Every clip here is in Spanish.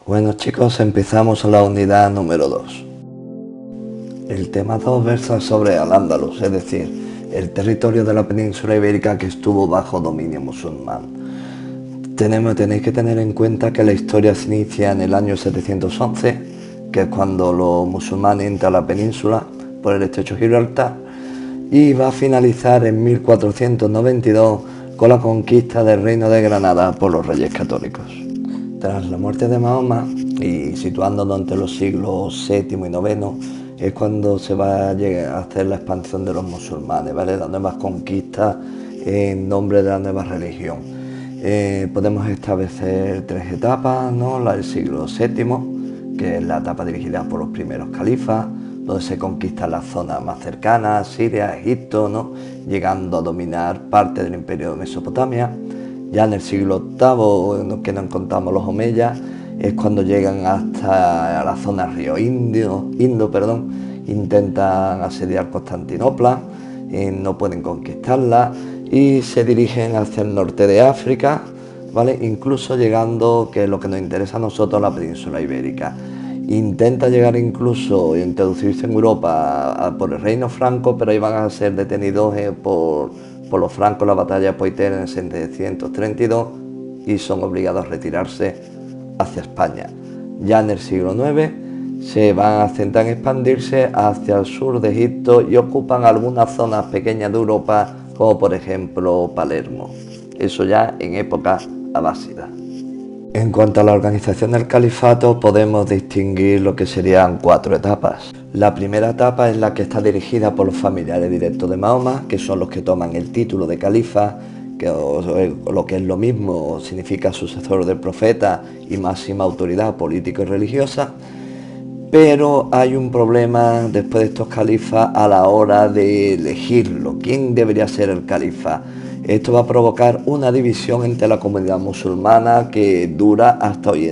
Bueno chicos, empezamos la unidad número 2. El tema 2 versa sobre Al-Ándalus, es decir, el territorio de la península ibérica que estuvo bajo dominio musulmán. Tenéis que tener en cuenta que la historia se inicia en el año 711, que es cuando los musulmanes entran a la península por el estrecho de Gibraltar, y va a finalizar en 1492 con la conquista del Reino de Granada por los Reyes Católicos. Tras la muerte de Mahoma y situándonos entre los siglos VII y IX, es cuando se va a llegar a hacer la expansión de los musulmanes, ¿vale? Las nuevas conquistas en nombre de la nueva religión. Podemos establecer tres etapas, ¿no? La del siglo VII, que es la etapa dirigida por los primeros califas, donde se conquistan las zonas más cercanas, Siria, Egipto, ¿no? Llegando a dominar parte del imperio de Mesopotamia. Ya en el siglo VIII, que nos encontramos los omeyas, es cuando llegan hasta la zona río Indo, intentan asediar Constantinopla, no pueden conquistarla y se dirigen hacia el norte de África, ¿vale? Incluso llegando, que es lo que nos interesa a nosotros, a la península ibérica. Intenta llegar incluso a introducirse en Europa por el reino franco, pero ahí van a ser detenidos por los francos en la batalla de Poitiers en 732 y son obligados a retirarse hacia España. Ya en el siglo IX se van a centrar en expandirse hacia el sur de Egipto y ocupan algunas zonas pequeñas de Europa, como por ejemplo Palermo. Eso ya en época abásida. En cuanto a la organización del califato, podemos distinguir lo que serían cuatro etapas. La primera etapa es la que está dirigida por los familiares directos de Mahoma, que son los que toman el título de califa, que lo que es lo mismo, significa sucesor del profeta y máxima autoridad política y religiosa. Pero hay un problema después de estos califas a la hora de elegirlo. ¿Quién debería ser el califa? Esto va a provocar una división entre la comunidad musulmana que dura hasta hoy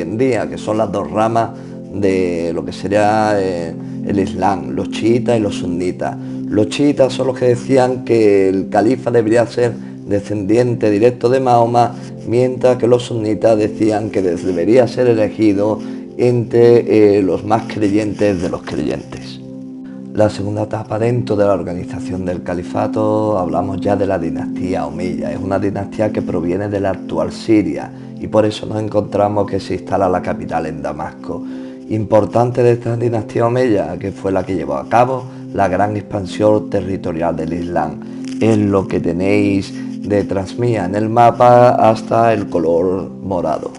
en día, que son las dos ramas de lo que sería el Islam, los chiitas y los sunitas. Los chiitas son los que decían que el califa debería ser descendiente directo de Mahoma, mientras que los sunitas decían que debería ser elegido entre los más creyentes de los creyentes. La segunda etapa dentro de la organización del califato, hablamos ya de la dinastía omeya. Es una dinastía que proviene de la actual Siria y por eso nos encontramos que se instala la capital en Damasco. Importante de esta dinastía omeya, que fue la que llevó a cabo la gran expansión territorial del Islam. Es lo que tenéis detrás mía en el mapa hasta el color morado.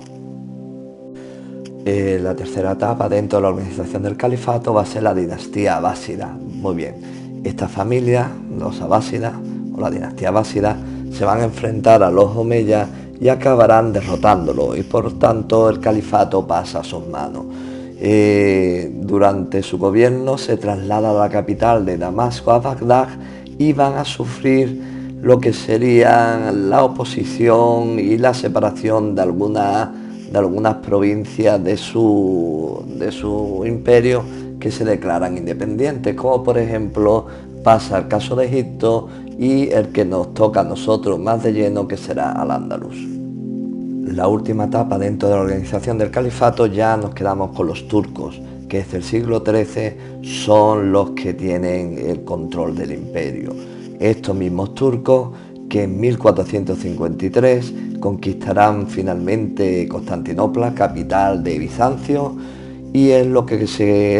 La tercera etapa dentro de la organización del califato va a ser la dinastía abásida. Muy bien, esta familia, los abásidas o la dinastía abásida, se van a enfrentar a los omeyas y acabarán derrotándolo y por tanto el califato pasa a sus manos. Durante su gobierno se traslada a la capital de Damasco a Bagdad y van a sufrir lo que serían la oposición y la separación de algunas provincias de su imperio que se declaran independientes, como por ejemplo pasa el caso de Egipto y el que nos toca a nosotros más de lleno, que será Al-Ándalus. La última etapa dentro de la organización del califato ya nos quedamos con los turcos, que desde el siglo XIII son los que tienen el control del imperio. Estos mismos turcos que en 1453 conquistarán finalmente Constantinopla, capital de Bizancio, y es lo que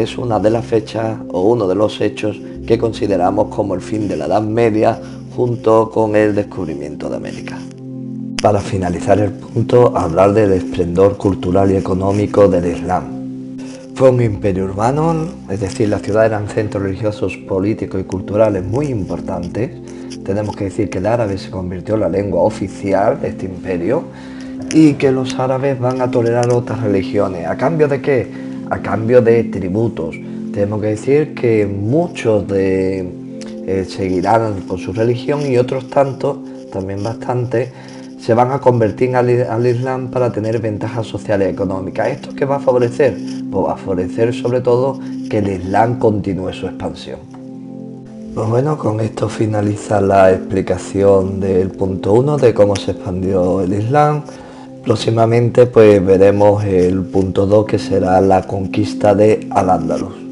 es una de las fechas o uno de los hechos que consideramos como el fin de la Edad Media junto con el descubrimiento de América. Para finalizar el punto, hablar del esplendor cultural y económico del Islam. Fue un imperio urbano, es decir, las ciudades eran centros religiosos, políticos y culturales muy importantes. Tenemos que decir que el árabe se convirtió en la lengua oficial de este imperio y que los árabes van a tolerar otras religiones. ¿A cambio de qué? A cambio de tributos. Tenemos que decir que muchos seguirán con su religión y otros tantos, también bastantes, se van a convertir al Islam para tener ventajas sociales y económicas. ¿Esto qué va a favorecer? Pues va a favorecer sobre todo que el Islam continúe su expansión. Pues bueno, con esto finaliza la explicación del punto 1 de cómo se expandió el Islam. Próximamente pues veremos el punto 2, que será la conquista de Al-Ándalus.